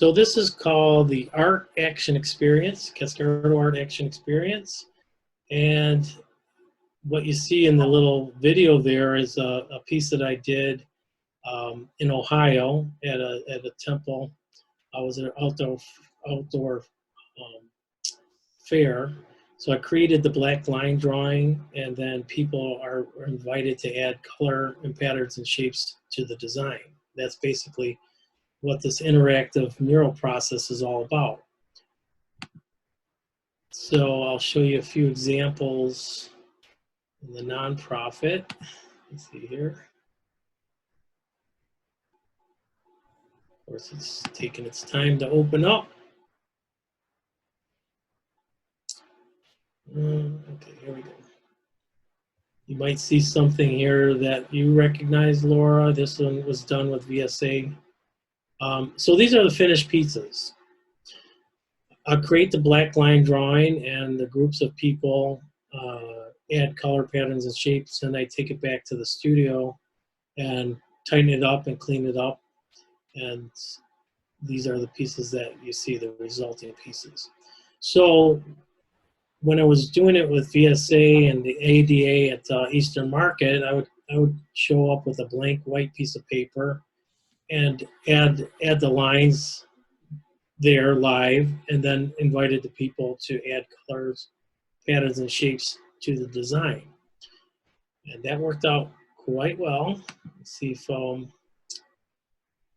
So this is called the Art Action Experience, Cascardo Art Action Experience. And what you see in the little video there is a piece that I did in Ohio at a temple. I was at an outdoor fair. So I created the black line drawing, and then people are invited to add color and patterns and shapes to the design. That's basically what this interactive mural process is all about. So I'll show you a few examples in the nonprofit. Let's see here. Of course, it's taking its time to open up. Okay, here we go. You might see something here that you recognize, Laura. This one was done with VSA. So these are the finished pieces. I'll create the black line drawing, and the groups of people add color patterns and shapes, and I take it back to the studio and tighten it up and clean it up. And these are the pieces that you see, the resulting pieces. So when I was doing it with VSA and the ADA at Eastern Market, I would show up with a blank white piece of paper and add the lines there live, and then invited the people to add colors, patterns, and shapes to the design. And that worked out quite well. Let's see if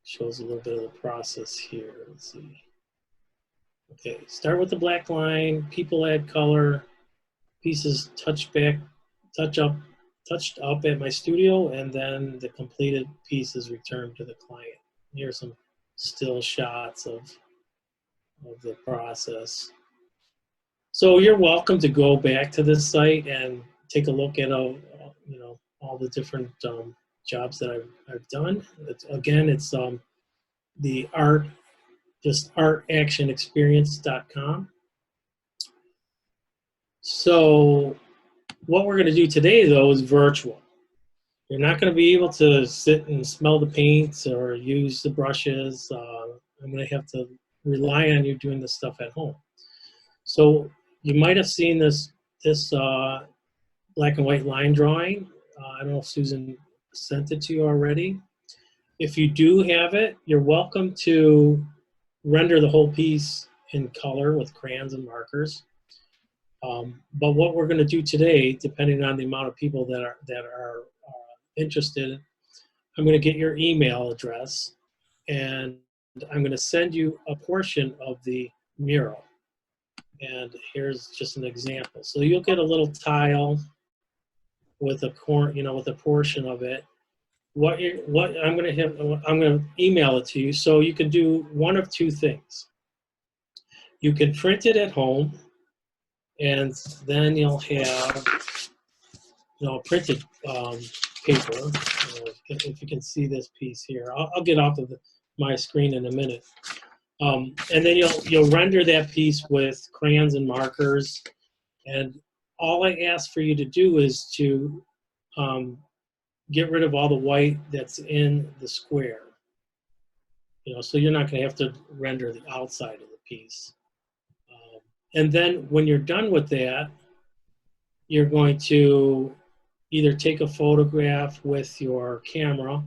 shows a little bit of the process here. Let's see. Okay, start with the black line, people add color, pieces touched up at my studio, and then the completed piece is returned to the client. Here's some still shots of the process. So you're welcome to go back to this site and take a look at all the different jobs that I've done. Again, it's the artactionexperience.com. So what we're going to do today, though, is virtual. You're not going to be able to sit and smell the paints or use the brushes. I'm going to have to rely on you doing this stuff at home. So you might have seen this black and white line drawing. I don't know if Susan sent it to you already. If you do have it, you're welcome to render the whole piece in color with crayons and markers. But what we're going to do today, depending on the amount of people that are interested, I'm going to get your email address, and I'm going to send you a portion of the mural. And here's just an example. So you'll get a little tile with a with a portion of it. I'm going to email it to you. So you can do one of two things. You can print it at home, and then you'll have printed paper. If you can see this piece here, I'll get off of my screen in a minute. And then you'll render that piece with crayons and markers. And all I ask for you to do is to get rid of all the white that's in the square. So you're not going to have to render the outside of the piece. And then when you're done with that, you're going to either take a photograph with your camera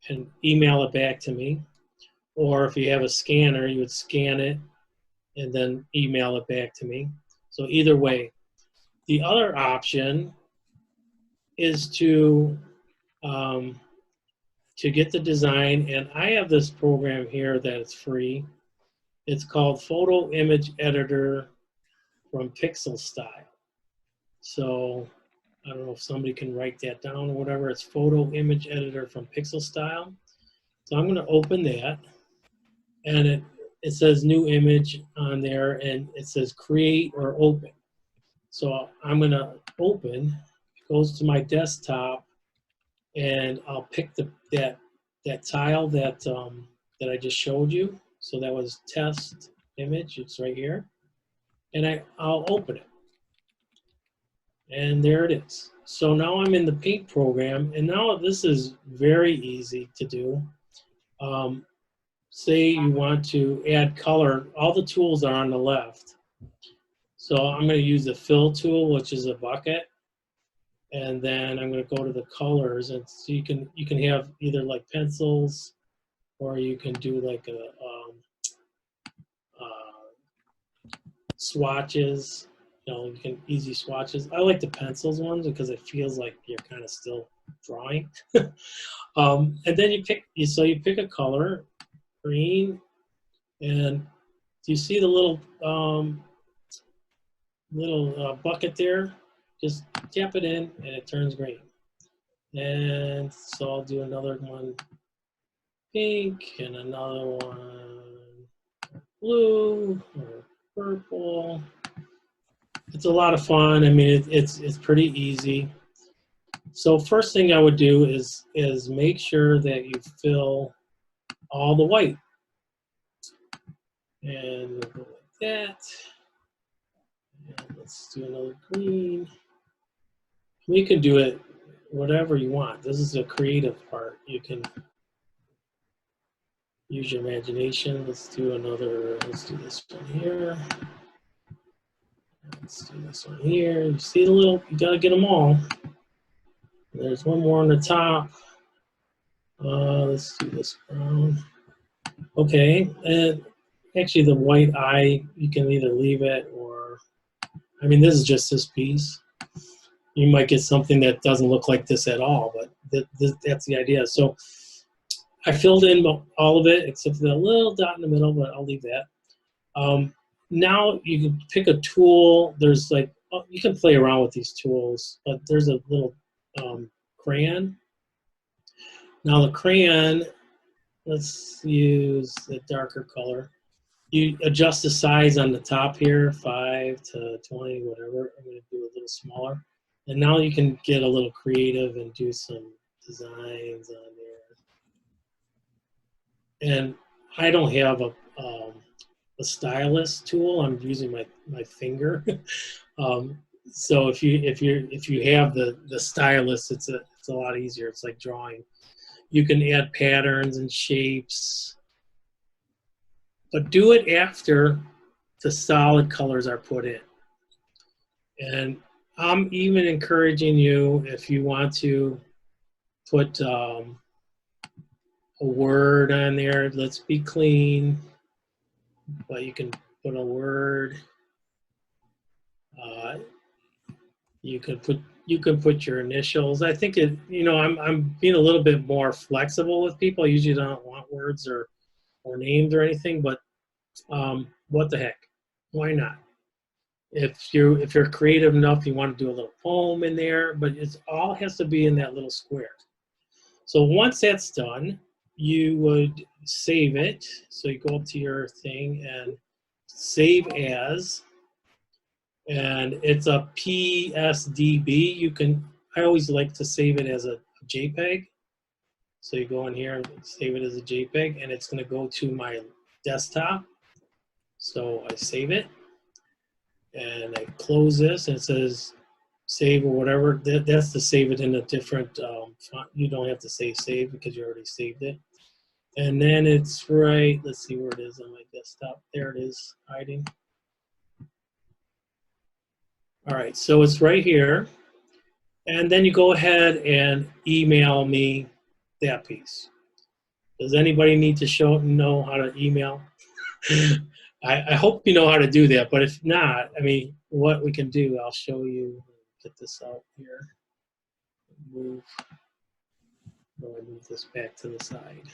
and email it back to me, or if you have a scanner, you would scan it and then email it back to me. So either way. The other option is to get the design, and I have this program here that's free. It's called Photo Image Editor from Pixel Style. So I don't know if somebody can write that down or whatever. It's Photo Image Editor from Pixel Style. So I'm going to open that, and it says new image on there, and it says create or open. So I'm going to open. It goes to my desktop, and I'll pick that tile that I just showed you. So that was test image. It's right here, and I'll open it. And there it is. So now I'm in the paint program, and now this is very easy to do. say you want to add color, all the tools are on the left. So I'm going to use the fill tool, which is a bucket, and then I'm going to go to the colors, and so you can have either like pencils, or you can do like a swatches. You know, you can easy swatches. I like the pencils ones because it feels like you're kind of still drawing. And then you pick a color, green, and do you see the little bucket there? Just tap it in and it turns green. And so I'll do another one pink and another one blue or purple. It's a lot of fun. I mean, it's pretty easy. So first thing I would do is make sure that you fill all the white. And we'll go like that. And let's do another green. You can do it whatever you want. This is a creative part. You can use your imagination. Let's do this one here. Let's do this one here. You see the little, you gotta get them all. There's one more on the top. Let's do this brown. Okay, and actually the white eye, you can either leave it or, I mean, this is just this piece. You might get something that doesn't look like this at all, but that's the idea. So I filled in all of it except for that little dot in the middle, but I'll leave that. Now you can pick a tool. There's like, you can play around with these tools, but there's a little crayon. Now the crayon, let's use the darker color. You adjust the size on the top here, 5 to 20, whatever. I'm going to do a little smaller. And now you can get a little creative and do some designs on there. And I don't have a stylus tool. I'm using my finger. So if you have the stylus, it's a lot easier. It's like drawing. You can add patterns and shapes, but do it after the solid colors are put in. And I'm even encouraging you, if you want to put a word on there, let's be clean, but you can put a word. You can put your initials. I think I'm being a little bit more flexible with people. I usually don't want words or names or anything, but what the heck? Why not? If you're creative enough, you want to do a little poem in there, but it all has to be in that little square. So once that's done, you would save it. So you go up to your thing and save as, and it's a PSDB. I always like to save it as a JPEG. So you go in here and save it as a JPEG, and it's going to go to my desktop. So I save it, and I close this, and it says save or whatever. That's to save it in a different font. You don't have to say save because you already saved it. And then it's right, let's see where it is on my desktop. There it is, hiding. All right, so it's right here. And then you go ahead and email me that piece. Does anybody need to know how to email? I hope you know how to do that, but if not, I mean, what we can do, I'll show you. Get this out here. Move this back to the side.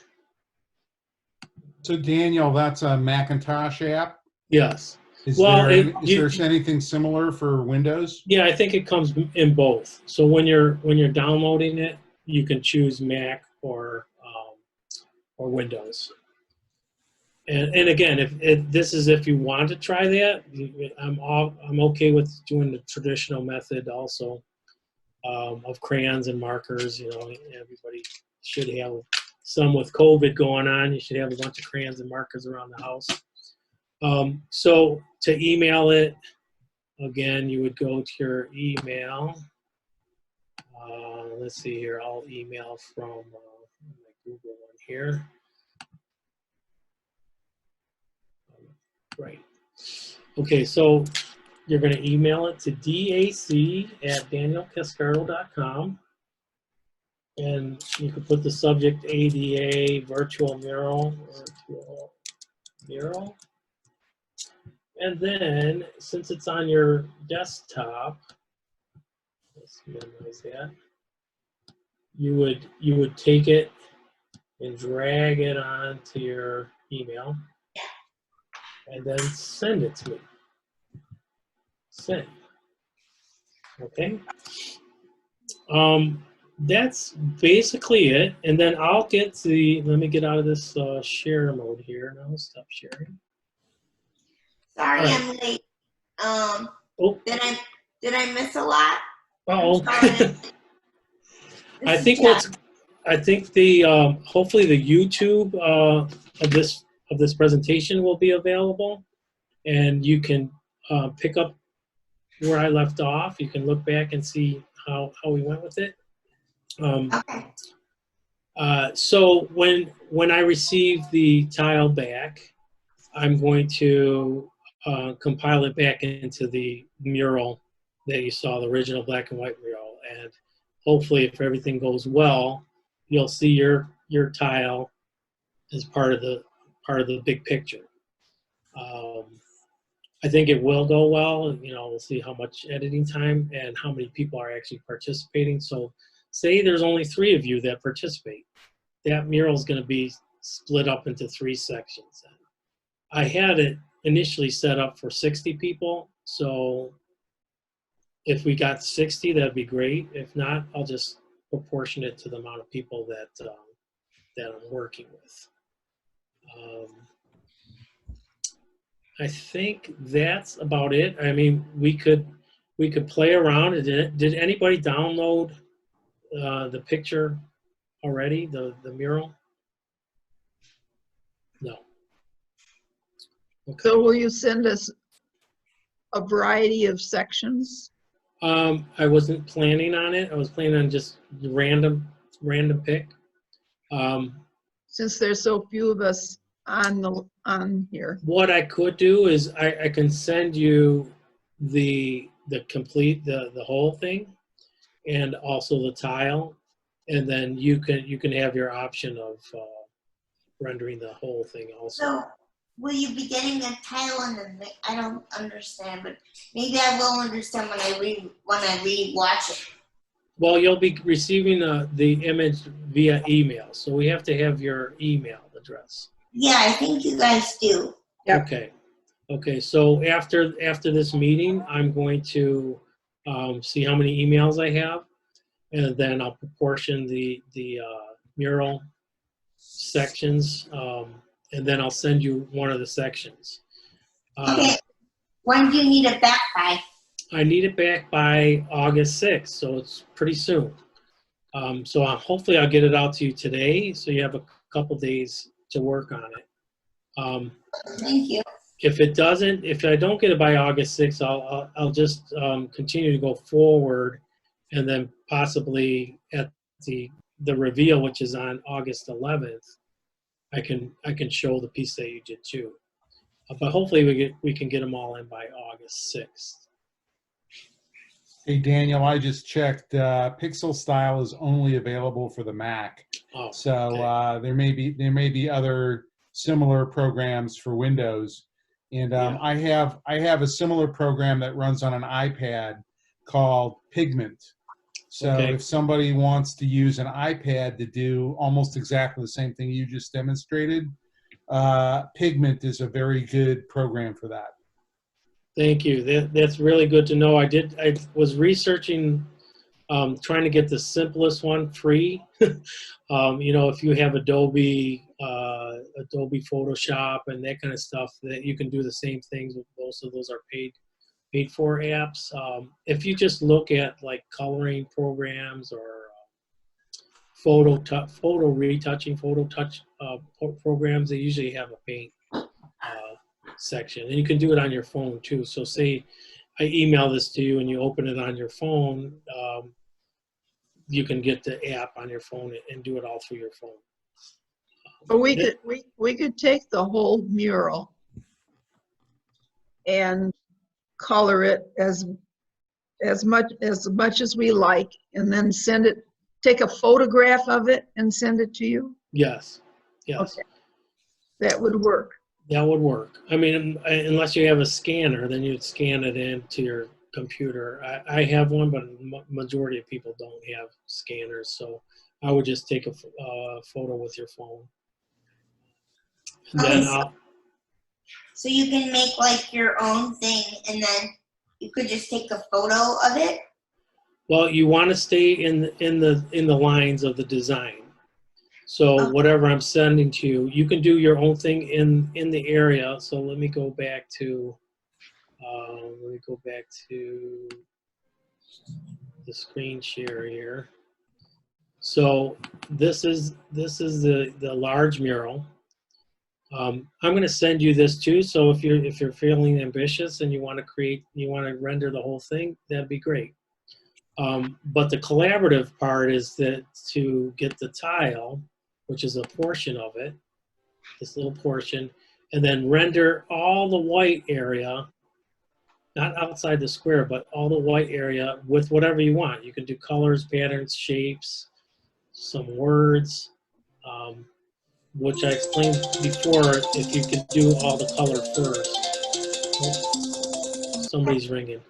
So Daniel, that's a Macintosh app? Yes. Is there anything similar for Windows? Yeah, I think it comes in both. So when you're downloading it, you can choose Mac or Windows. And again, if you want to try that, I'm okay with doing the traditional method also of crayons and markers. You know, everybody should have some. With COVID going on, you should have a bunch of crayons and markers around the house. So to email it, again, you would go to your email. Let's see here. I'll email from my Google one here. Right. Okay, so you're going to email it to dac@danielcascardo.com, and you can put the subject ADA virtual mural, and then since it's on your desktop, let's minimize that. You would take it and drag it onto your email, and then send it to me. Send. Okay. That's basically it. And then I'll get to the, let me get out of this share mode here. Now stop sharing. Sorry, right. I'm late. Oh. Did I miss a lot? Oh. I think the hopefully the YouTube of this presentation will be available, and you can pick up where I left off. You can look back and see how we went with it. Okay. So when I receive the tile back, I'm going to compile it back into the mural that you saw, the original black and white mural, and hopefully, if everything goes well, you'll see your tile as part of the big picture. I think it will go well. You know, we'll see how much editing time and how many people are actually participating. So, say there's only 3 of you that participate. That mural is going to be split up into 3 sections. I had it initially set up for 60 people, so if we got 60, that'd be great. If not, I'll just proportion it to the amount of people that I'm working with. I think that's about it. I mean, we could play around. Did anybody download the picture already? The mural? No. Okay. So will you send us a variety of sections? I wasn't planning on it. I was planning on just random pick. Since there's so few of us on here. What I could do is I can send you the complete the whole thing, and also the tile, and then you can have your option of rendering the whole thing also. So, will you be getting a tile in the? I don't understand, but maybe I will understand when I re-watch it. Well, you'll be receiving the image via email, so we have to have your email address. Yeah, I think you guys do. Yep. Okay. So after this meeting, I'm going to see how many emails I have, and then I'll proportion the mural sections, and then I'll send you one of the sections. Okay. When do you need it back by? I need it back by August 6th, so it's pretty soon. So hopefully I'll get it out to you today, so you have a couple days to work on it. Thank you. If I don't get it by August 6th, I'll just continue to go forward, and then possibly at the reveal, which is on August 11th, I can show the piece that you did too. But hopefully we can get them all in by August 6th. Hey, Daniel, I just checked. Pixel Style is only available for the Mac. Oh, so okay. there may be other similar programs for Windows. And Yeah. I have a similar program that runs on an iPad called Pigment. So Okay. if somebody wants to use an iPad to do almost exactly the same thing you just demonstrated, Pigment is a very good program for that. Thank you. That's really good to know. I was researching, trying to get the simplest one free. If you have Adobe Photoshop and that kind of stuff, that you can do the same things with. Most of those are paid for apps. If you just look at like coloring programs or photo retouching, photo touch programs, they usually have a paint section, and you can do it on your phone too. So say I email this to you and you open it on your phone, you can get the app on your phone and do it all through your phone. But we could take the whole mural and color it as much as we like, and then take a photograph of it and send it to you? Yes, yes. Okay, that would work. That would work. I mean, unless you have a scanner, then you'd scan it into your computer. I have one, but majority of people don't have scanners, so I would just take a photo with your phone. And then So you can make like your own thing, and then you could just take a photo of it. well, you want to stay in the lines of the design. So whatever I'm sending to you, you can do your own thing in the area. So let me go back to the screen share here. So this is the large mural. I'm going to send you this too. So if you're feeling ambitious and you want to render the whole thing, that'd be great. But the collaborative part is that to get the tile, which is a portion of it, this little portion, and then render all the white area, not outside the square, but all the white area with whatever you want. You can do colors, patterns, shapes, some words, which I explained before, if you could do all the color first. Oh, somebody's ringing.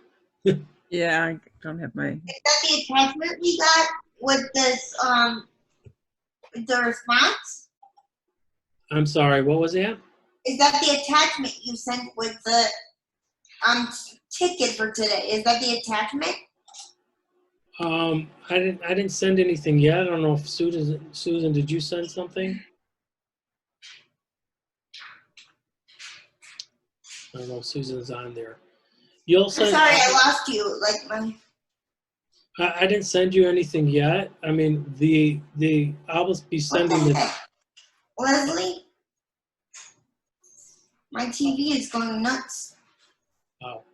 Yeah, I don't have my. Is that the attachment we got with this the response? I'm sorry, what was that? Is that the attachment you sent with the ticket for today? Is that the attachment? I didn't send anything yet. I don't know if Susan, did you send something? I don't know if Susan's on there. You'll I'm send. sorry, I lost you. Like my. I didn't send you anything yet. I mean, I'll be sending What the the. heck? Leslie, my TV is going nuts. Oh.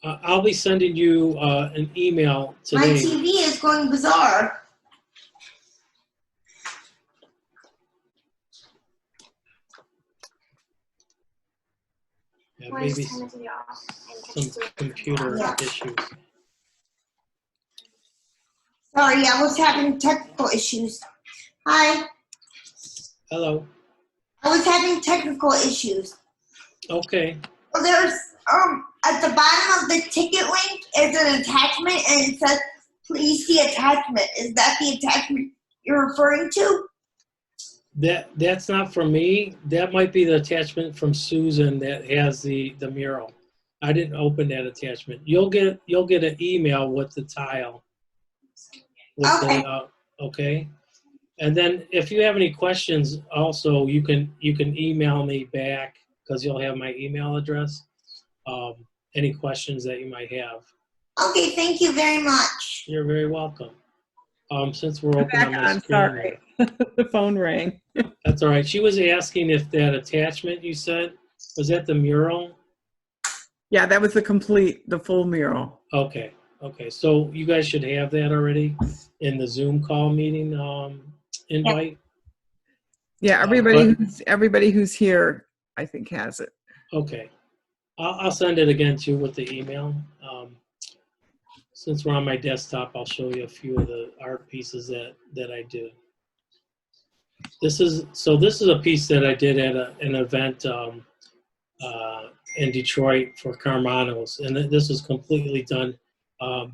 I'll be sending you an email My today. TV is going bizarre. Yeah, maybe some computer Yeah. issues. Sorry, I was having technical issues. Hi, Hello. I was having technical issues. Okay. Well, there's at the bottom of the ticket link is an attachment, and it says, "Please see attachment." Is that the attachment you're referring to? That's not from me. That might be the attachment from Susan that has the mural. I didn't open that attachment. You'll get an email with the tile. With Okay. Okay. And then if you have any questions, also you can email me back because you'll have my email address. Any questions that you might have. Okay, thank you very much. You're very welcome. Since we're open Back on my on, screen. sorry. The phone rang. That's all right. She was asking if that attachment you sent, was that the mural? Yeah, that was the full mural. Okay. Okay. So you guys should have that already in the Zoom call meeting invite. Yeah, everybody who's here, I think, has it. Okay. I'll send it again too with the email. Since we're on my desktop, I'll show you a few of the art pieces that I do. This is a piece that I did at an event in Detroit for Carmanos, and this was completely done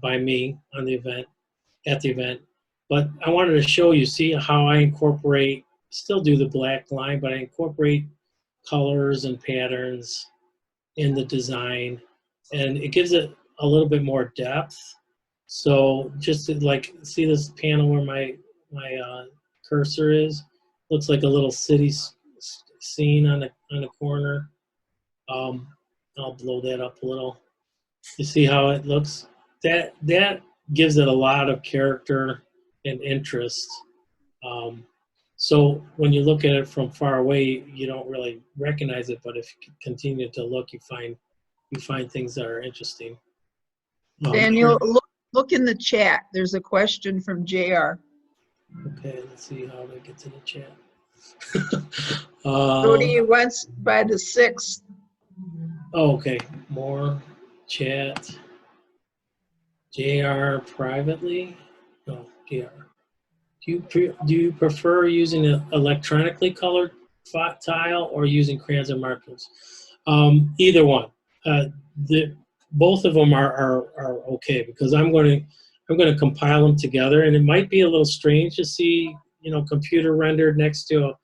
by me at the event. But I wanted to show you, see how I incorporate, still do the black line, but I incorporate colors and patterns in the design, and it gives it a little bit more depth. So just to see this panel where my cursor is, looks like a little city scene on a corner. I'll blow that up a little. You see how it looks? That gives it a lot of character and interest. So when you look at it from far away, you don't really recognize it, but if you continue to look, you find things that are interesting. Daniel, look in the chat. There's a question from JR. Okay, let's see how to get to the chat. Rudy wants by the 6th. Oh, okay. More chat. JR privately? No, JR. Do you prefer using an electronically colored tile or using crayons and markers? Either one. The both of them are okay because I'm going to compile them together, and it might be a little strange to see computer rendered next to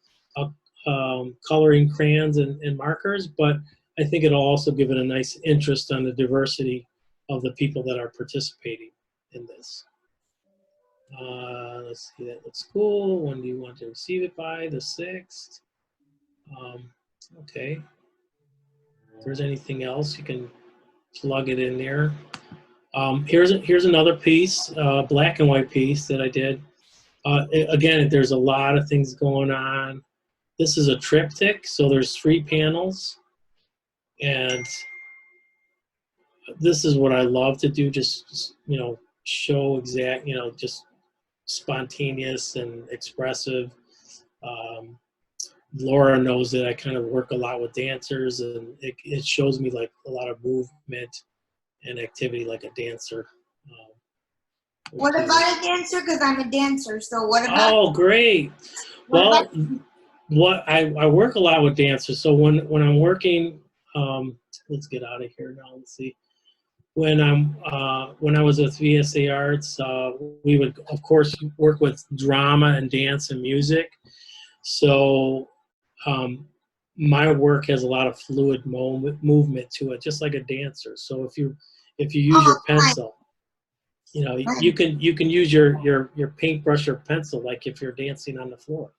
coloring crayons and markers, but I think it'll also give it a nice interest on the diversity of the people that are participating in this. Let's see, that looks cool. When do you want to receive it by? The 6th. Okay. If there's anything else, you can plug it in there. Here's another piece, black and white piece that I did. Again, there's a lot of things going on. This is a triptych, so there's 3 panels. And this is what I love to do, just, show exact, just spontaneous and expressive. Laura knows that I kind of work a lot with dancers, and it shows me like a lot of movement and activity like a dancer. What about a dancer? Because I'm a dancer. So what about? Oh, great. Well, I work a lot with dancers. So when I'm working, let's get out of here now. Let's see. When I was with VSA Arts, we would of course work with drama and dance and music. So my work has a lot of fluid movement to it, just like a dancer. So if you use your pencil, you can use your paintbrush or pencil like if you're dancing on the floor.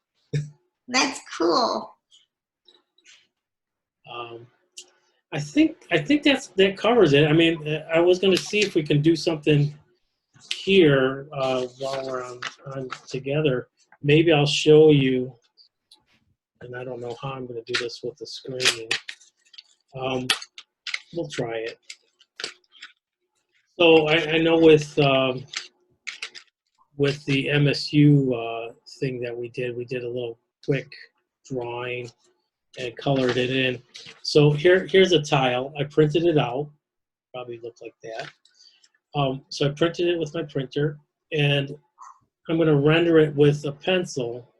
That's cool. I think that covers it. I mean, I was going to see if we can do something here while we're on together. Maybe I'll show you, and I don't know how I'm going to do this with the screen. We'll try it. So I know with the MSU thing that we did a little quick drawing and colored it in. So here's a tile. I printed it out. Probably looked like that. So I printed it with my printer, and I'm going to render it with a pencil.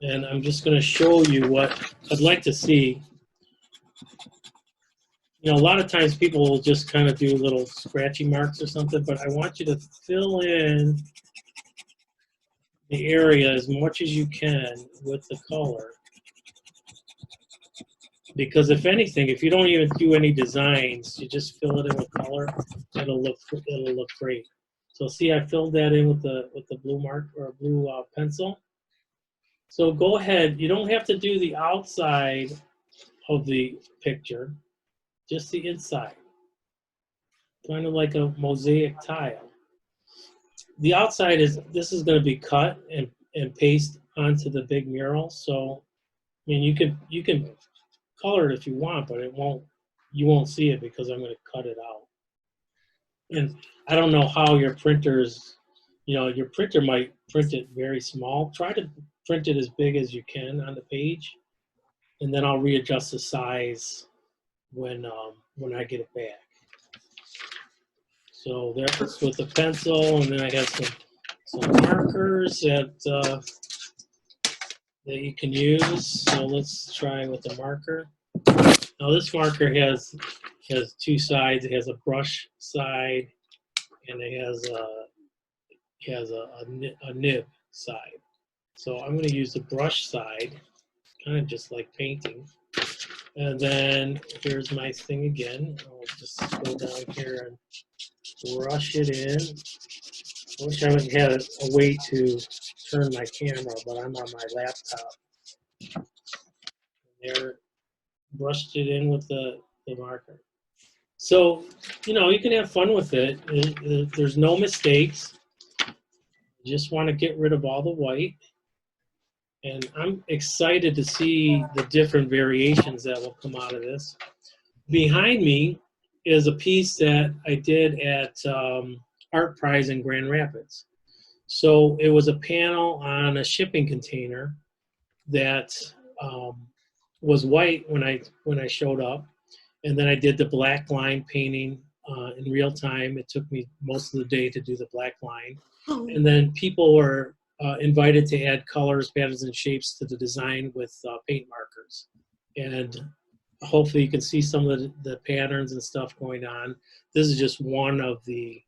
And I'm just going to show you what I'd like to see. A lot of times people will just kind of do little scratchy marks or something, but I want you to fill in the area as much as you can with the color. Because if anything, if you don't even do any designs, you just fill it in with color, it'll look great. So see, I filled that in with the blue mark or blue pencil. So go ahead. You don't have to do the outside of the picture, just the inside. Kind of like a mosaic tile. The outside this is going to be cut and paste onto the big mural. So I mean, you can color it if you want, but you won't see it because I'm going to cut it out. And I don't know how your printers, your printer might print it very small. Try to print it as big as you can on the page, and then I'll readjust the size when I get it back. So there's with the pencil, and then I have some markers that you can use. So let's try with the marker. Now this marker has 2 sides. It has a brush side, and it has a nib side. So I'm going to use the brush side, kind of just like painting. And then here's my thing again. I'll just go down here and brush it in. I wish I would have a way to turn my camera, but I'm on my laptop. There, brushed it in with the marker. So, you can have fun with it. There's no mistakes. You just want to get rid of all the white. And I'm excited to see the different variations that will come out of this. Behind me is a piece that I did at Art Prize in Grand Rapids. So it was a panel on a shipping container, that was white when I showed up, and then I did the black line painting in real time. It took me most of the day to do the black line, and then people were invited to add colors, patterns, and shapes to the design with paint markers. And hopefully you can see some of the patterns and stuff going on. This is just one of the,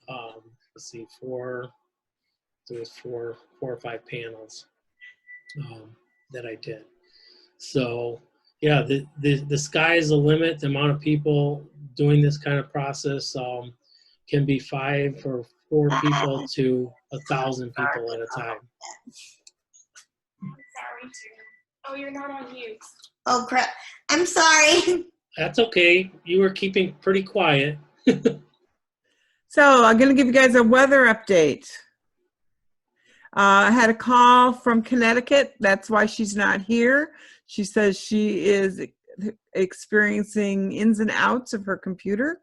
let's see, there was four or five panels that I did. So yeah, the sky is the limit. The amount of people doing this kind of process can be 5 or 4 people to 1,000 people at a time. Sorry, too. Oh, you're not on mute. Oh crap! I'm sorry. That's okay. You were keeping pretty quiet. So I'm going to give you guys a weather update. I had a call from Connecticut. That's why she's not here. She says she is experiencing ins and outs of her computer.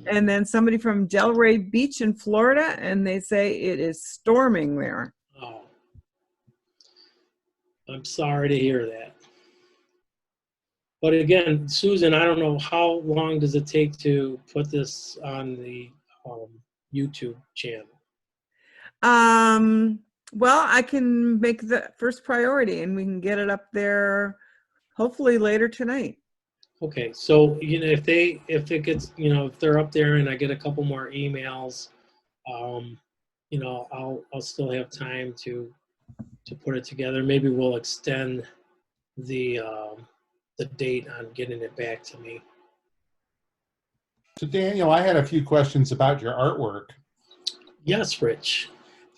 And then somebody from Delray Beach in Florida, and they say it is storming there. Oh, I'm sorry to hear that. But again, Susan, I don't know, how long does it take to put this on the YouTube channel? Well, I can make the first priority, and we can get it up there hopefully later tonight. Okay, so if it gets, if they're up there and I get a couple more emails, I'll still have time to put it together. Maybe we'll extend the date on getting it back to me. So Daniel, I had a few questions about your artwork. Yes, Rich.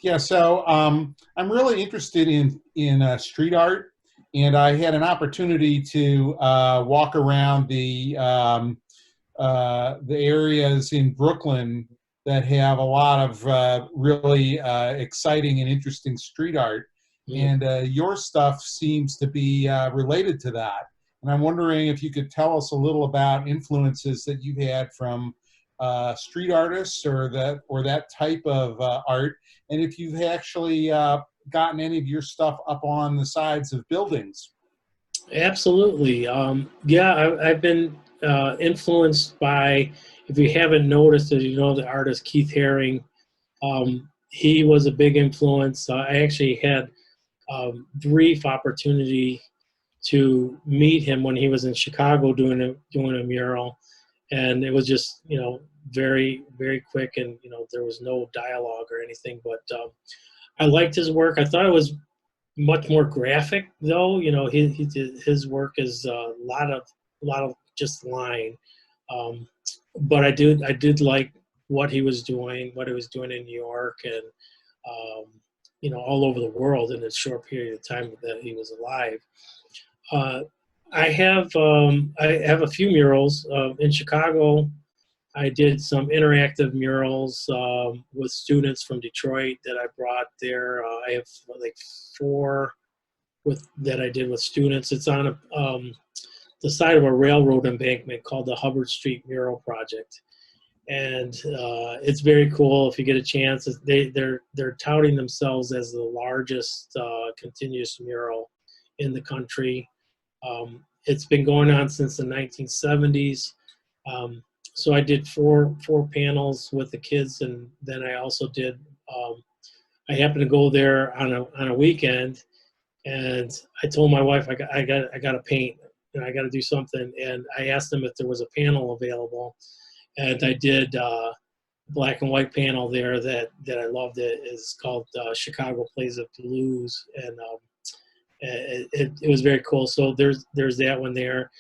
Yeah, so I'm really interested in street art, and I had an opportunity to walk around the areas in Brooklyn that have a lot of really exciting and interesting street art, and your stuff seems to be related to that. And I'm wondering if you could tell us a little about influences that you've had from street artists or that type of art, and if you've actually gotten any of your stuff up on the sides of buildings. Absolutely. Yeah, I've been influenced by, if you haven't noticed it, the artist Keith Haring. He was a big influence. I actually had a brief opportunity to meet him when he was in Chicago doing a mural, and it was just very, very quick, and there was no dialogue or anything, but I liked his work. I thought it was much more graphic, though. His work is a lot of just line, but I did like what he was doing in New York, and all over the world in a short period of time that he was alive. I have a few murals in Chicago. I did some interactive murals with students from Detroit that I brought there. I have like 4 that I did with students. It's on the side of a railroad embankment called the Hubbard Street Mural Project, and it's very cool. If you get a chance, they're touting themselves as the largest continuous mural in the country. It's been going on since the 1970s. So I did four panels with the kids, and then I also did. I happened to go there on a weekend, and I told my wife I got to paint, and I got to do something. And I asked them if there was a panel available, and I did black and white panel there that I loved. It's called Chicago Plays of Blues, and it was very cool. So there's that one there.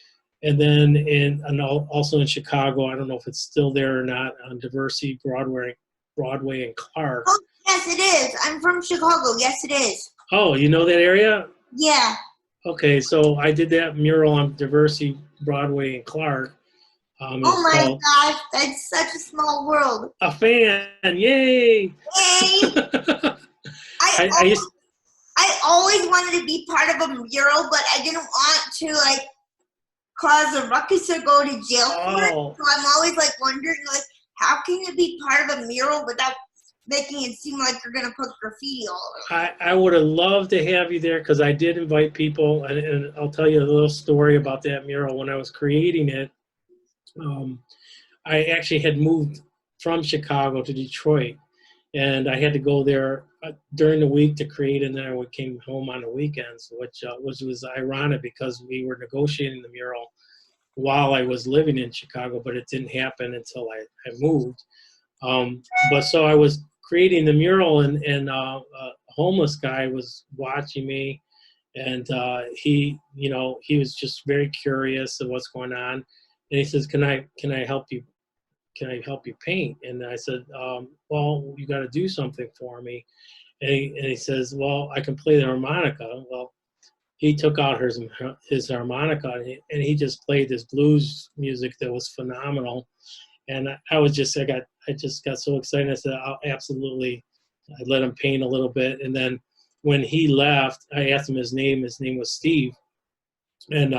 And then also in Chicago, I don't know if it's still there or not, on Diversity Broadway and Clark. Oh, yes, it is. I'm from Chicago. Yes, it is. Oh, you know that area? Yeah. Okay, so I did that mural on Diversity Broadway and Clark. Oh my gosh, that's such a small world. A fan, yay! Yay! I always wanted to be part of a mural, but I didn't want to cause a ruckus or go to jail for it. So I'm always wondering how can you be part of a mural without making it seem like you're gonna put graffiti all over. I would have loved to have you there because I did invite people, and I'll tell you a little story about that mural. When I was creating it, I actually had moved from Chicago to Detroit, and I had to go there during the week to create, and then I came home on the weekends, which was ironic because we were negotiating the mural while I was living in Chicago, but it didn't happen until I moved. But so I was creating the mural, and a homeless guy was watching me, and he was just very curious of what's going on, and he says, "Can I help you? Can I help you paint?" And I said, "Well, you got to do something for me." And he says, "Well, I can play the harmonica." Well, he took out his harmonica, and he just played this blues music that was phenomenal. And I just got so excited. I said, "I'll absolutely." I let him paint a little bit, and then when he left, I asked him his name. His name was Steve, and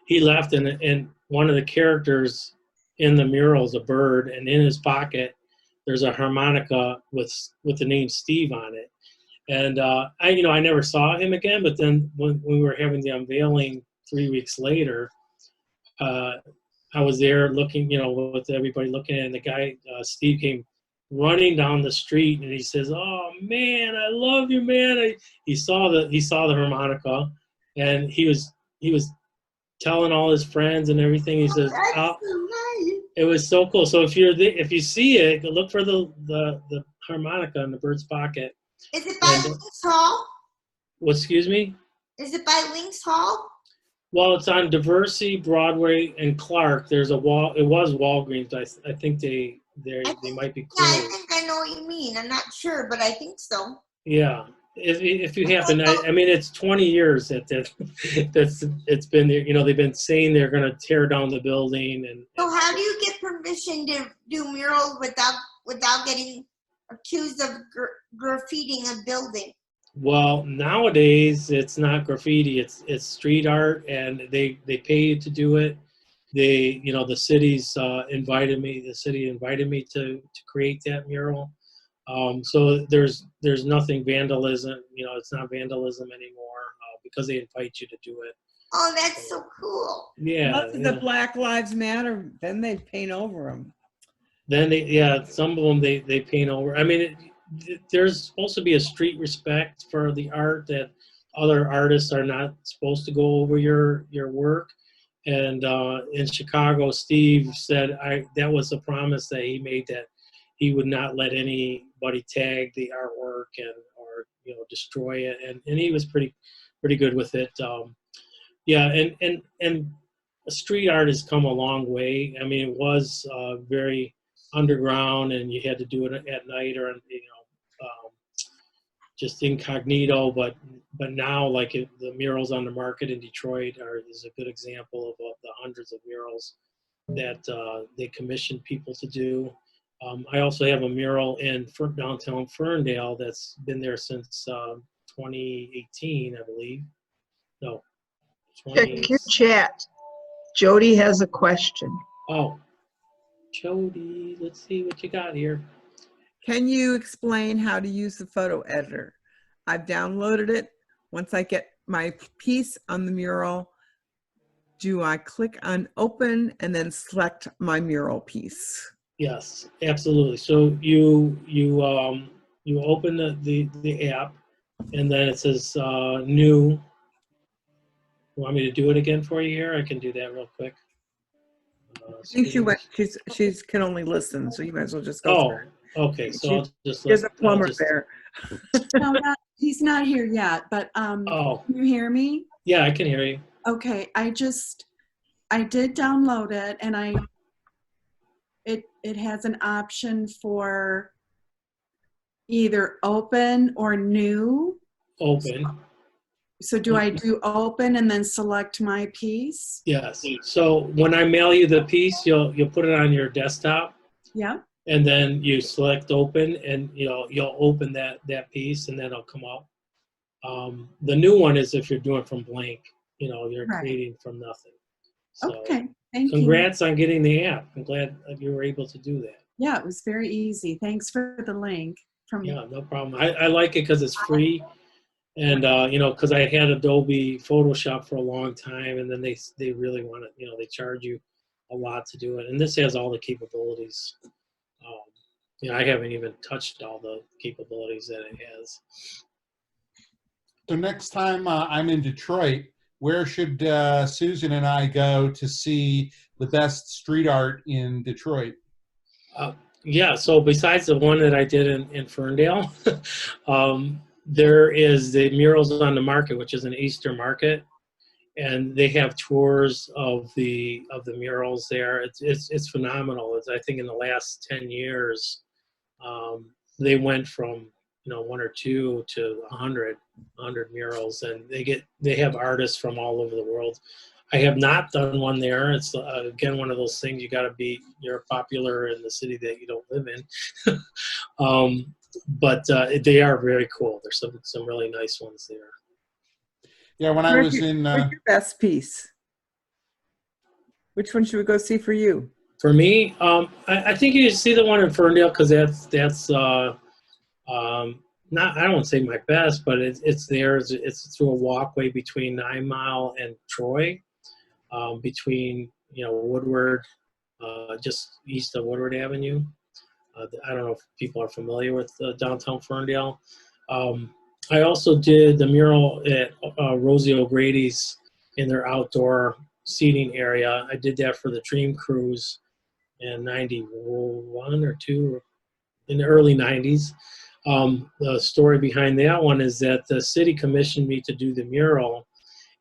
he left, and one of the characters in the mural is a bird, and in his pocket there's a harmonica with the name Steve on it. And I never saw him again, but then when we were having the unveiling 3 weeks later, I was there looking, with everybody looking at it, and the guy, Steve, came running down the street, and he says, "Oh man, I love you, man." He saw the harmonica, and he was telling all his friends and everything. He says, That's "Oh, so nice. it was so cool." So if you see it, look for the harmonica in the bird's pocket. Is it by And, Links Hall? excuse me? Is it by Links Hall? Well, it's on Diversey, Broadway, and Clark. There's a wall. It was Walgreens. I think they might be Yeah, I closed. think I know what you mean. I'm not sure, but I think so. Yeah. If you happen, I mean, it's 20 years that's it's been there. They've been saying they're going to tear down the building, and So how do you get permission to do murals without getting accused of graffitiing a building? well, nowadays it's not graffiti. It's street art, and they pay you to do it. The city's invited me. The city invited me to create that mural. So there's nothing vandalism. It's not vandalism anymore because they invite you to do it. Oh, that's so cool. Yeah. Most of the Black Lives Matter, then they paint over them. Then some of them they paint over. I mean, there's supposed to be a street respect for the art that other artists are not supposed to go over your work. And in Chicago, Steve said that was a promise that he made, that he would not let anybody tag the artwork or destroy it, and he was pretty good with it. Yeah, and street art has come a long way. I mean, it was very underground, and you had to do it at night or just incognito. But now, like the murals on the market in Detroit is a good example of the hundreds of murals that they commission people to do. I also have a mural in downtown Ferndale that's been there since 2018, I believe. No, Check your chat. Jody has a question. Oh, Jody, let's see what you got here. Can you explain how to use the photo editor? I've downloaded it. Once I get my piece on the mural, do I click on open and then select my mural piece? Yes, absolutely. So you open the app, and then it says new. You want me to do it again for you here? I can do that real quick. I think she's can only listen, so you might as well just go. Oh, okay. So I'll just there's a plumber there. No, he's not here yet, but Oh, can you hear me? yeah, I can hear you. Okay, I did download it, and it has an option for either open or new. Open. So do I do open and then select my piece? Yes. So when I mail you the piece, you'll put it on your desktop, Yeah. and then you select open, and you'll open that piece, and then it'll come up. The new one is if you're doing from blank. You're Right. creating from nothing. So Okay, thank you. congrats on getting the app. I'm glad that you were able to do that. Yeah, it was very easy. Thanks for the link. from me. Yeah, no problem. I like it because it's free. And you know, because I had Adobe Photoshop for a long time, and then they really want it. You know, they charge you a lot to do it, and this has all the capabilities. Um, you know, I haven't even touched all the capabilities that it has. So next time I'm in Detroit, where should Susan and I go to see the best street art in Detroit? Yeah, so besides the one that I did in Ferndale, there is the Murals on the Market, which is an Easter market, and they have tours of the murals there. It's phenomenal. I think in the last 10 years, they went from, you know, one or two to 100 murals, and they have artists from all over the world. I have not done one there. It's again one of those things, you're popular in the city that you don't live in. But they are very cool. There's some really nice ones there. Yeah, when I was in What's your best piece? Which one should we go see for you? For me, I think you should see the one in Ferndale, because that's not, I don't want to say my best, but it's there. It's through a walkway between 9 Mile and Troy, between, you know, Woodward, just east of Woodward Avenue. I don't know if people are familiar with downtown Ferndale. I also did the mural at Rosie O'Grady's in their outdoor seating area. I did that for the Dream Cruise in 91 or 2, in the early 90s. The story behind that one is that the city commissioned me to do the mural,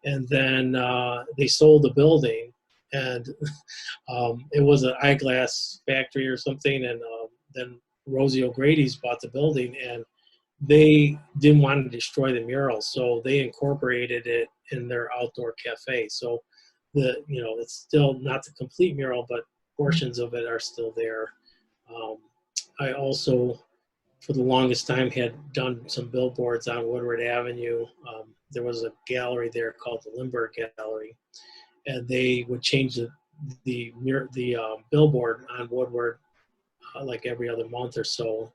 and then they sold the building, and it was an eyeglass factory or something, and then Rosie O'Grady's bought the building, and they didn't want to destroy the mural, so they incorporated it in their outdoor cafe. So it's still not the complete mural, but portions of it are still there. I also, for the longest time, had done some billboards on Woodward Avenue. There was a gallery there called the Lindbergh Gallery, and they would change the billboard on Woodward like every other month or so.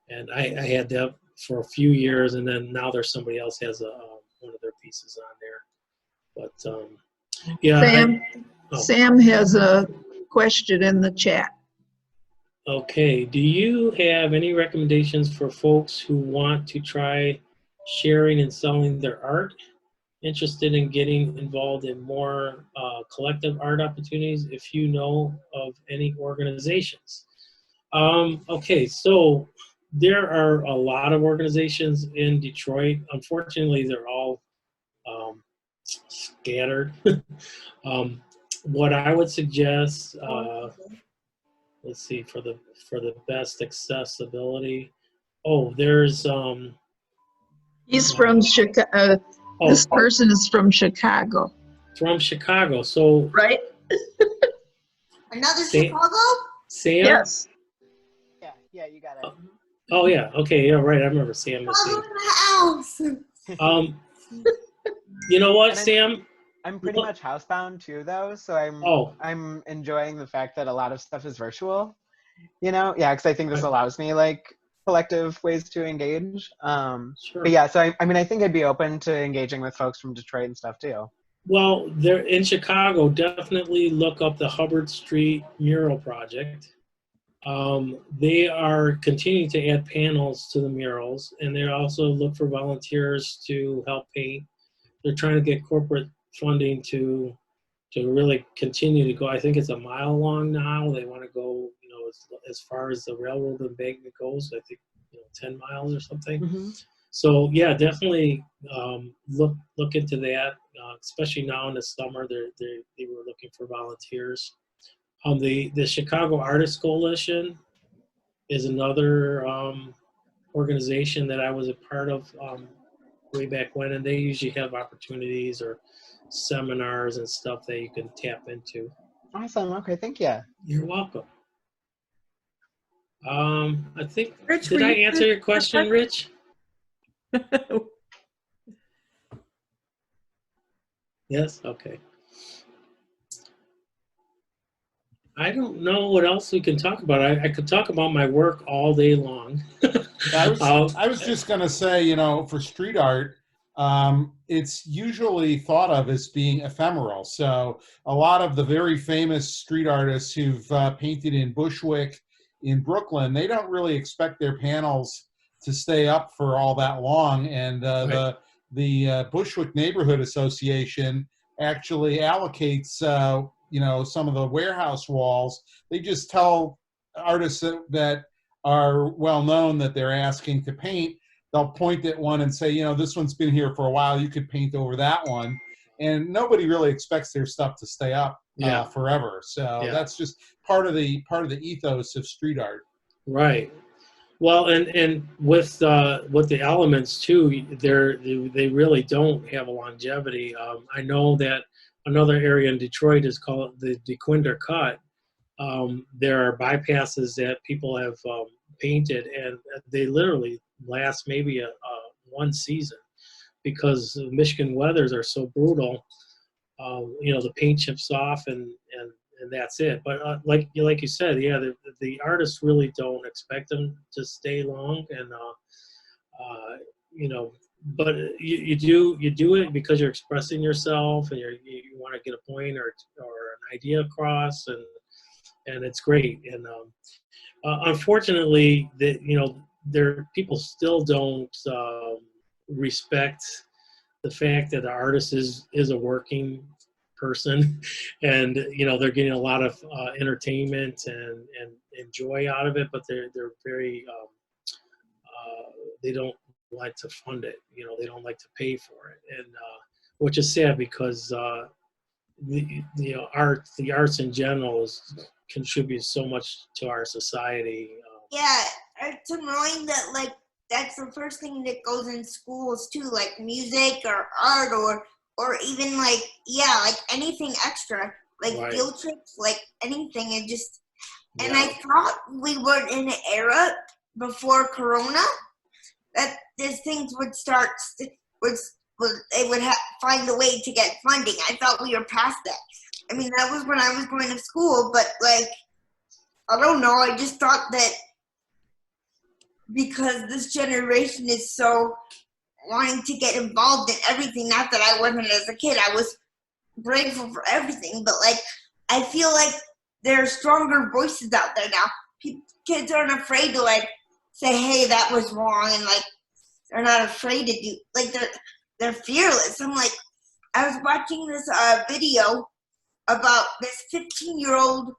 And I had that for a few years, and then now there's somebody else has one of their pieces on there. But yeah. Sam, Sam has a question in the chat. Okay, do you have any recommendations for folks who want to try sharing and selling their art, interested in getting involved in more collective art opportunities, if you know of any organizations? Okay, so there are a lot of organizations in Detroit. Unfortunately, they're all scattered. What I would suggest, let's see, for the best accessibility. Oh, there's He's from Chicago. This person is from Chicago. From Chicago. So right? Another Chicago? Sam? Yes. Yeah, you got it. Oh yeah, okay, yeah, right. I remember Sam. House. You know what, Sam? I'm pretty much housebound too, though, so I'm enjoying the fact that a lot of stuff is virtual. You know, yeah, because I think this allows me like collective ways to engage. Sure. But yeah, so I mean, I think I'd be open to engaging with folks from Detroit and stuff too. Well, they're in Chicago. Definitely look up the Hubbard Street Mural Project. They are continuing to add panels to the murals, and they also look for volunteers to help paint. They're trying to get corporate funding to really continue to go. I think it's a mile long now. They want to go, you know, as far as the railroad embankment goes. I think, you know, 10 miles or something. Mm-hmm. So yeah, definitely look into that. Especially now in the summer, they were looking for volunteers. The Chicago Artists Coalition is another organization that I was a part of way back when, and they usually have opportunities or seminars and stuff that you can tap into. Awesome. Okay, thank you. You're welcome. I think, Rich, did I answer your question, Rich? Yes? Okay. I don't know what else we can talk about. I could talk about my work all day long. I was just going to say, you know, for street art, it's usually thought of as being ephemeral. So a lot of the very famous street artists who've painted in Bushwick in Brooklyn, they don't really expect their panels to stay up for all that long. And the Bushwick Neighborhood Association actually allocates, you know, some of the warehouse walls. They just tell artists that are well known that they're asking to paint, they'll point at one and say, you know, this one's been here for a while, you could paint over that one. And nobody really expects their stuff to stay up forever. So that's just part of the ethos of street art. Right. Well, and with the elements too, they really don't have a longevity. I know that another area in Detroit is called the DeQuinder Cut. There are bypasses that people have painted, and they literally last maybe one season because Michigan weathers are so brutal. You know, the paint chips off and that's it. But like you said, yeah, the artists really don't expect them to stay long, and you know, but you do it because you're expressing yourself and you want to get a point or an idea across, and it's great. And unfortunately, people still don't respect the fact that the artist is a working person, and you know they're getting a lot of entertainment and joy out of it, but they're very they don't like to fund it. You know, they don't like to pay for it, and which is sad because the arts in general contributes so much to our society. Yeah, it's annoying that like that's the first thing that goes in schools too, like music or art or even like like anything extra, like field trips, like anything. And just and I thought we were in an era before Corona that these things would start they would find a way to get funding. I thought we were past that. I mean, that was when I was going to school, but like I don't know. I just thought that because this generation is so wanting to get involved in everything, not that I wasn't as a kid, I was grateful for everything, but like I feel like there are stronger voices out there now. Kids aren't afraid to like say, hey, that was wrong, and like they're not afraid to do, like they're fearless. I'm like, I was watching this video about this 15-year-old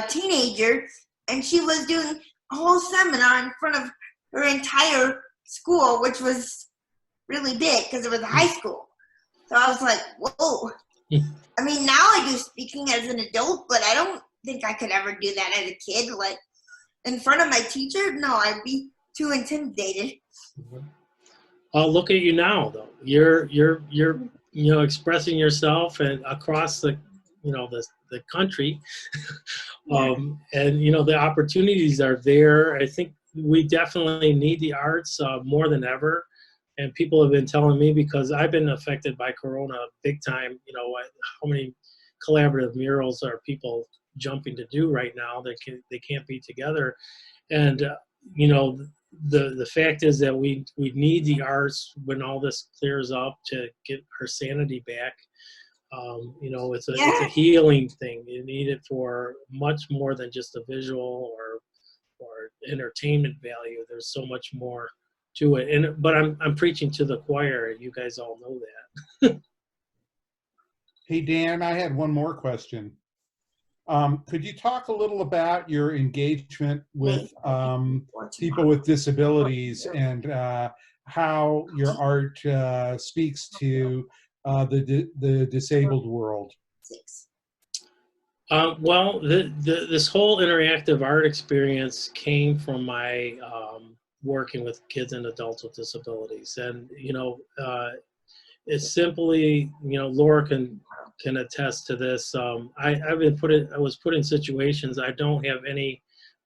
teenager, and she was doing a whole seminar in front of her entire school, which was really big because it was a high school. So I was like, whoa. I mean, now I do speaking as an adult, but I don't think I could ever do that as a kid. Like in front of my teacher, no, I'd be too intimidated. Look at you now, though. You're expressing yourself and across the country, and the opportunities are there. I think we definitely need the arts more than ever, and people have been telling me, because I've been affected by Corona big time. How many collaborative murals are people jumping to do right now? They can't be together, and the fact is that we need the arts when all this clears up to get our sanity back. It's a healing thing. You need it for much more than just a visual or entertainment value. There's so much more to it. But I'm preaching to the choir, and you guys all know that. Hey Dan, I had one more question. Could you talk a little about your engagement with people with disabilities and how your art speaks to the disabled world? Well, this whole interactive art experience came from my working with kids and adults with disabilities, and it's simply, Laura can attest to this. I was put in situations. I don't have any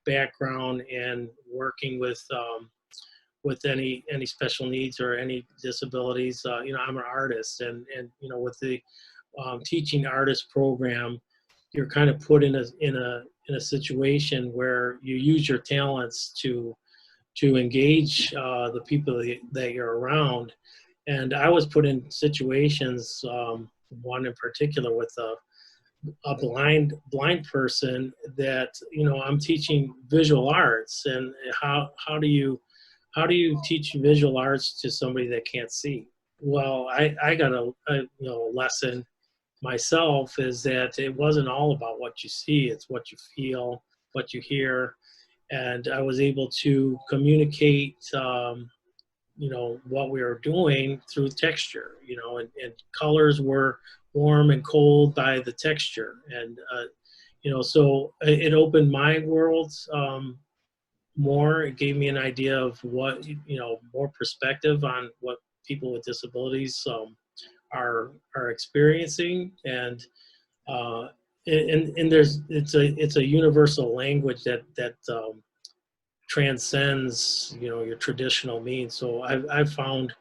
background in working with any special needs or any disabilities. I'm an artist, and with the teaching artist program, you're kind of put in in a situation where you use your talents to engage the people that you're around. And I was put in situations, one in particular with a blind person that, you know, I'm teaching visual arts, and how do you teach visual arts to somebody that can't see? Well, I got a you know, lesson myself, is that it wasn't all about what you see, it's what you feel, what you hear. And I was able to communicate, you know, what we were doing through texture, you know, and colors were warm and cold by the texture. And, you know, so it opened my world more. It gave me an idea of what, you know, more perspective on what people with disabilities are experiencing. And there's, it's a universal language that transcends, you know, your traditional means. So I've found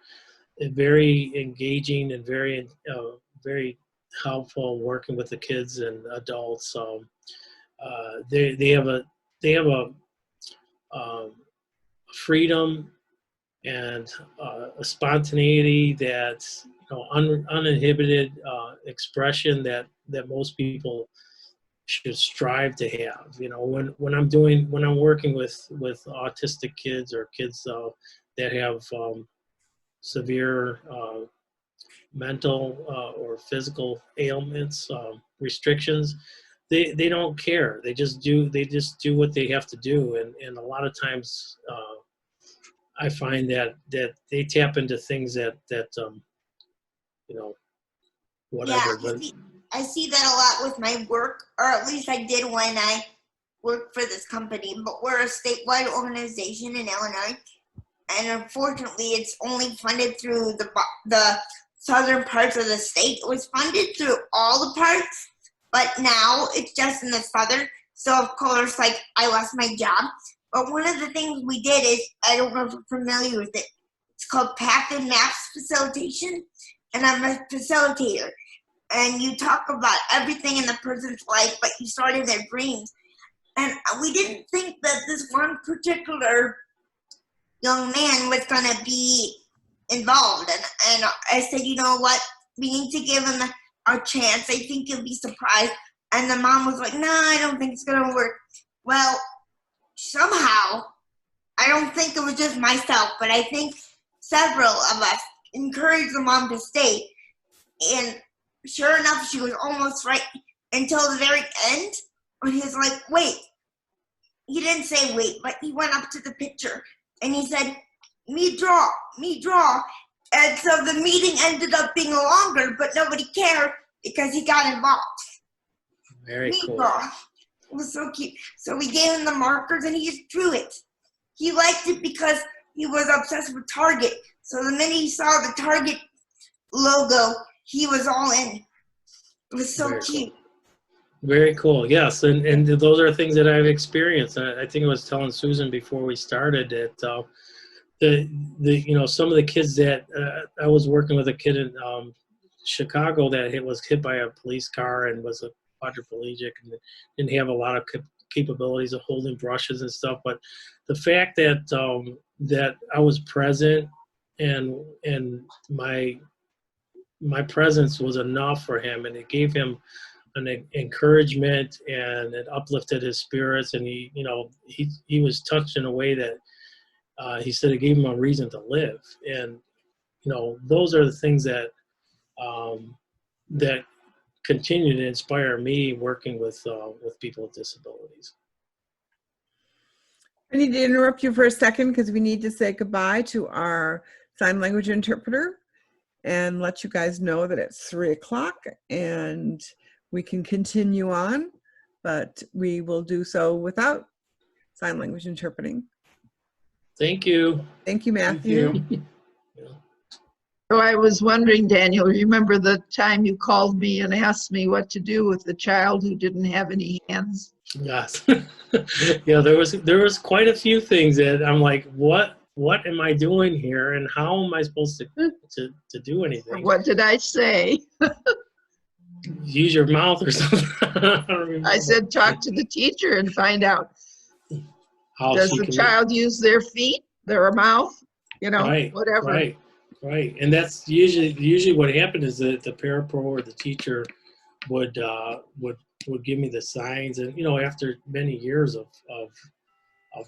it very engaging and very helpful working with the kids and adults. They have a freedom and a spontaneity that's, you know, uninhibited expression that most people should strive to have. You know, when I'm working with autistic kids or kids that have severe mental or physical ailments, restrictions, they don't care. They just do what they have to do. And a lot of times I find that they tap into things that you know, whatever. Yeah, I see that a lot with my work, or at least I did when I worked for this company. But we're a statewide organization in Illinois, and unfortunately, it's only funded through the southern parts of the state. It was funded through all the parts, but now it's just in the southern. So of course, like, I lost my job. But one of the things we did is, I don't know if you're familiar with it, it's called Path and Maps Facilitation, and I'm a facilitator. And you talk about everything in the person's life, but you start in their dreams. And we didn't think that this one particular young man was going to be involved. And I said, you know what? We need to give him a chance. I think he'll be surprised. And the mom was like, no, I don't think it's going to work. Well, somehow, I don't think it was just myself, but I think several of us encouraged the mom to stay. And sure enough, she was almost right until the very end, when he was like, wait. He didn't say wait, but he went up to the picture and he said, me draw. And so the meeting ended up being longer, but nobody cared because he got involved. Very cool. Draw. It was so cute. So we gave him the markers and he just drew it. He liked it because he was obsessed with Target. So the minute he saw the Target logo, he was all in. It was so cute. Cool. Very cool. Yes, and those are things that I've experienced. I think I was telling Susan before we started that the you know, some of the kids that I was working with a kid in Chicago that was hit by a police car and was a quadriplegic and didn't have a lot of capabilities of holding brushes and stuff. But the fact that that I was present and my presence was enough for him, and it gave him an encouragement, and it uplifted his spirits, and he, you know, he was touched in a way that he said it gave him a reason to live. And you know, those are the things that that continue to inspire me working with people with disabilities. I need to interrupt you for a second because we need to say goodbye to our sign language interpreter and let you guys know that it's 3 o'clock and we can continue on, but we will do so without sign language interpreting. Thank you. Thank you, Matthew. Thank you. So I was wondering, Daniel, remember the time you called me and asked me what to do with the child who didn't have any hands? Yes. Yeah, there was quite a few things that I'm like, what am I doing here, and how am I supposed to do anything? What did I say? use your mouth or something. I don't remember. I said, talk to the teacher and find out. How Does she the can- child use their feet, their mouth, Right, whatever? right. And that's usually what happened is that the parapro or the teacher would give me the signs, and after many years of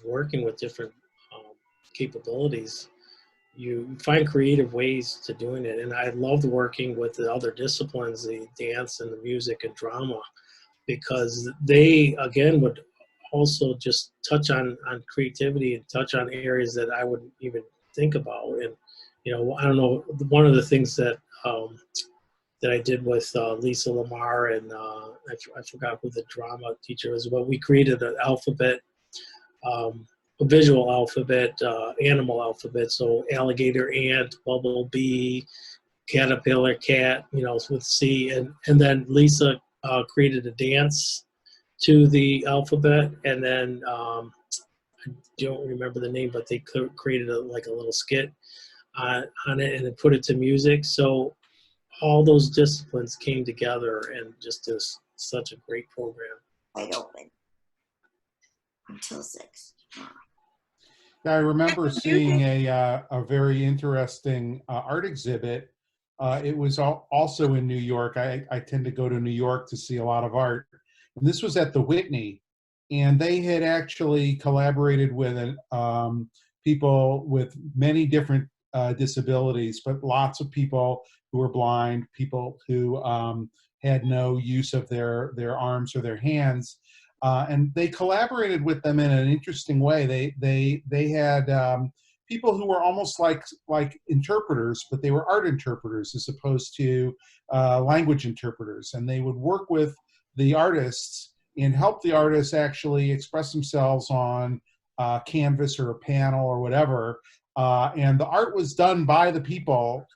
working with different capabilities, you find creative ways to doing it. And I loved working with the other disciplines, the dance and the music and drama, because they again would also just touch on creativity and touch on areas that I wouldn't even think about. And I don't know, one of the things that that I did with Lisa Lamar and I forgot who the drama teacher was, but we created an alphabet, a visual alphabet, animal alphabet. So alligator, ant, bumblebee, caterpillar, cat, with C, and then Lisa created a dance to the alphabet, and then I don't remember the name, but they created a little skit on it and then put it to music. So all those disciplines came together and just is such a great program. Wide open until 6. I remember seeing a very interesting art exhibit. It was also in New York. I tend to go to New York to see a lot of art. And this was at the Whitney. And they had actually collaborated with people with many different disabilities, but lots of people who were blind, people who had no use of their arms or their hands. And they collaborated with them in an interesting way. They had people who were almost like interpreters, but they were art interpreters as opposed to language interpreters. And they would work with the artists and help the artists actually express themselves on canvas or a panel or whatever. And the art was done by the people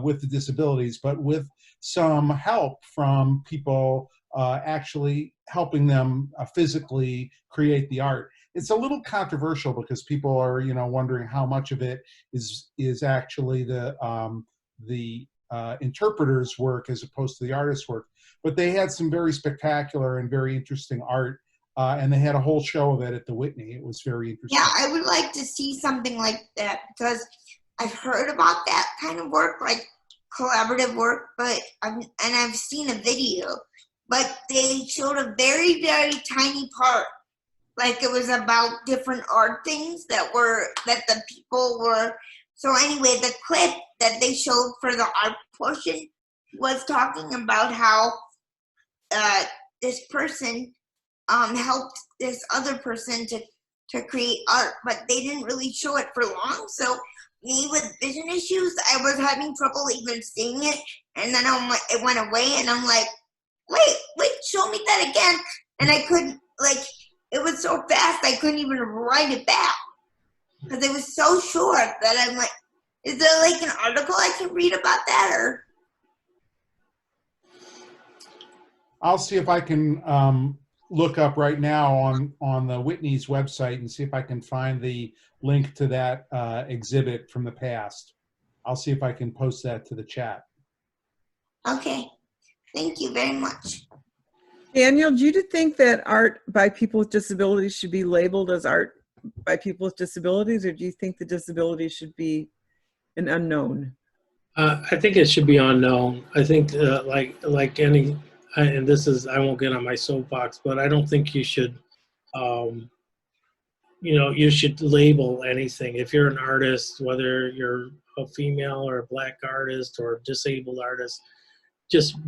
with the disabilities, but with some help from people actually helping them physically create the art. It's a little controversial because people are, wondering how much of it is actually the interpreter's work as opposed to the artist's work. But they had some very spectacular and very interesting art, and they had a whole show of it at the Whitney. It was very interesting. Yeah, I would like to see something like that because I've heard about that kind of work, like collaborative work, but I've seen a video, but they showed a very, very tiny part. Like it was about different art things that the people were. So anyway, the clip that they showed for the art portion was talking about how this person helped this other person to create art, but they didn't really show it for long. So me with vision issues, I was having trouble even seeing it, and then it went away, and I'm like, wait, show me that again, and I couldn't, it was so fast I couldn't even write it back because it was so short that I'm like, is there an article I can read about that? Or I'll see if I can look up right now on the Whitney's website and see if I can find the link to that exhibit from the past. I'll see if I can post that to the chat. Okay, thank you very much. Daniel, do you think that art by people with disabilities should be labeled as art by people with disabilities, or do you think the disability should be an unknown? I think it should be unknown. I think like any, and this is, I won't get on my soapbox, but I don't think you should, you should label anything. If you're an artist, whether you're a female or a black artist or a disabled artist,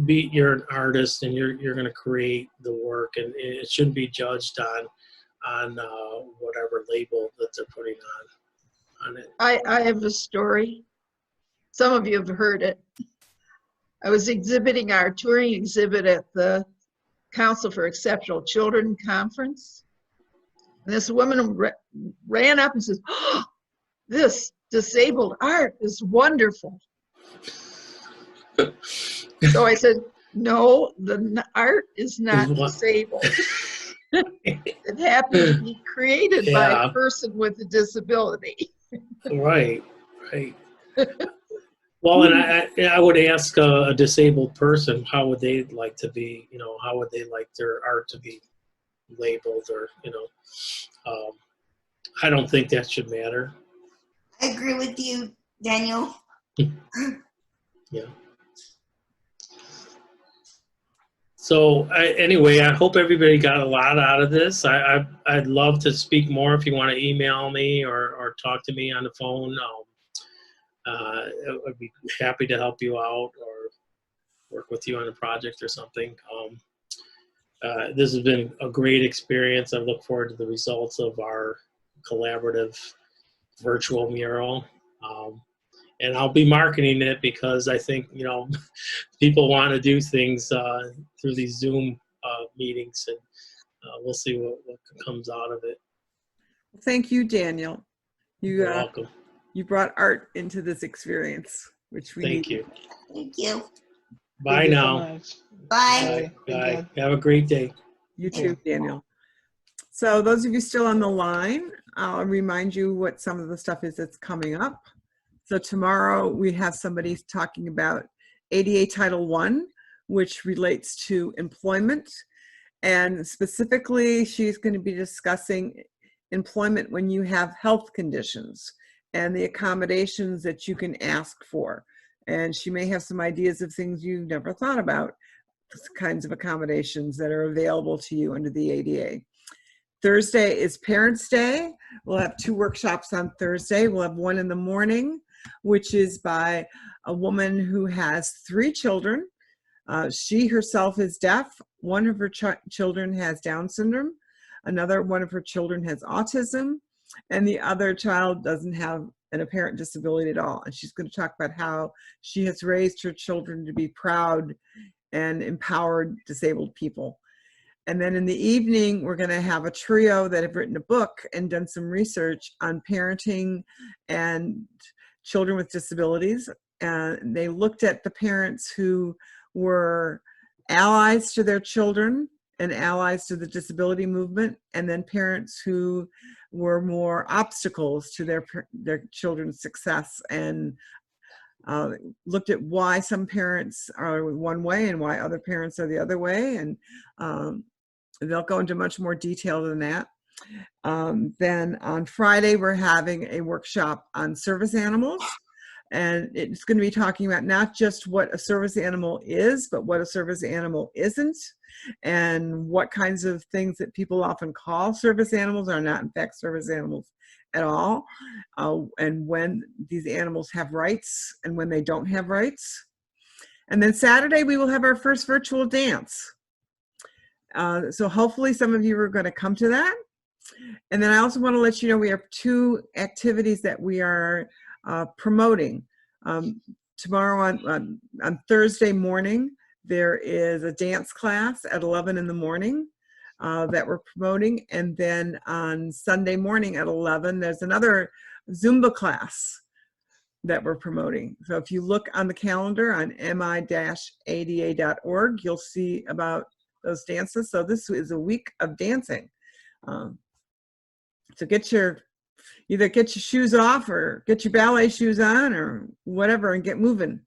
you're an artist and you're going to create the work, and it shouldn't be judged on whatever label that they're putting on it. I have a story. Some of you have heard it. I was exhibiting our touring exhibit at the Council for Exceptional Children conference. And this woman ran up and says, "Oh, this disabled art is wonderful." So I said, "No, the art is not disabled. It happened to be created by a person with a disability." Right. Well, and I would ask a disabled person, how would they like to be, how would they like their art to be labeled, or, I don't think that should matter. I agree with you, Daniel. Yeah. So anyway, I hope everybody got a lot out of this. I'd love to speak more if you want to email me or talk to me on the phone. I'd be happy to help you out or work with you on a project or something. This has been a great experience. I look forward to the results of our collaborative virtual mural. And I'll be marketing it because I think, people want to do things through these Zoom meetings, and we'll see what comes out of it. Thank you, Daniel. You're welcome. You brought art into this experience, which we Thank need. you. Thank you. Bye Thank you now. so much. Bye. Bye. Have a great day. You too, Daniel. So those of you still on the line, I'll remind you what some of the stuff is that's coming up. So tomorrow we have somebody talking about ADA Title I, which relates to employment. And specifically, she's going to be discussing employment when you have health conditions and the accommodations that you can ask for. And she may have some ideas of things you've never thought about, kinds of accommodations that are available to you under the ADA. Thursday is Parents' Day. We'll have 2 workshops on Thursday. We'll have one in the morning, which is by a woman who has 3 children. She herself is deaf. One of her children has Down syndrome. Another one of her children has autism. And the other child doesn't have an apparent disability at all. And she's going to talk about how she has raised her children to be proud and empowered disabled people. And then in the evening, we're going to have a trio that have written a book and done some research on parenting and children with disabilities. And they looked at the parents who were allies to their children and allies to the disability movement, and then parents who were more obstacles to their children's success, and looked at why some parents are one way and why other parents are the other way. And they'll go into much more detail than that. Then on Friday, we're having a workshop on service animals. And it's going to be talking about not just what a service animal is, but what a service animal isn't, and what kinds of things that people often call service animals are not in fact service animals at all, and when these animals have rights and when they don't have rights. And then Saturday, we will have our first virtual dance. So hopefully some of you are going to come to that. And then I also want to let you know we have 2 activities that we are promoting. Tomorrow on Thursday morning, there is a dance class at 11 in the morning that we're promoting. And then on Sunday morning at 11, there's another Zumba class that we're promoting. So if you look on the calendar on mi-ada.org, you'll see about those dances. So this is a week of dancing. So either get your shoes off or get your ballet shoes on or whatever and get moving.